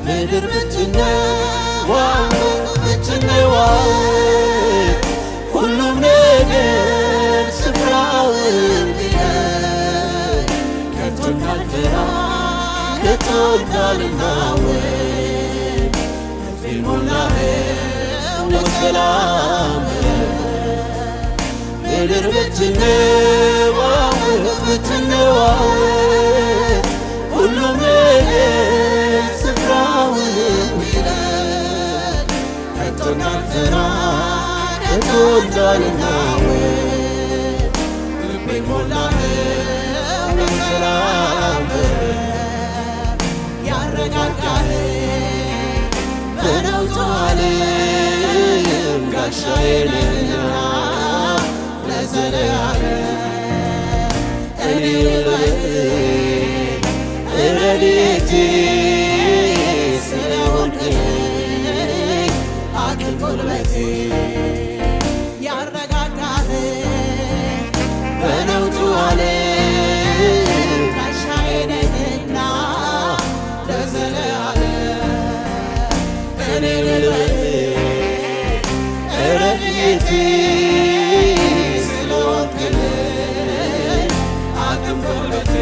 ምድር ብትነዋወጥ ሁሉም ነገር ስፍራውን ቢለይ ከቶ እንዳልፈራ ከቶ እንዳልናወጥ ልቤን ሞላኸው በሰላም ምድር ብትነዋወጥ ሁሉም ነገር ስፍራውን ቢለይ ከቶ እንዳልፈራ ከቶ እንዳልናወጥ ልቤን ሞላኸው በሰላም ያረጋጋኸኝ በነውጡ ዓለም ጋሻዬ ነህና ለዘለዓለም እኔ ረድኤቴ ስለሆንክልኝ አቅም ጉልበቴ ያረጋጋኸኝ በነውጡ ዓለም ጋሻዬ ነህና ለዘለዓለም እኔ ረድኤቴ ስለሆንክልኝ አቅም ጉልበቴ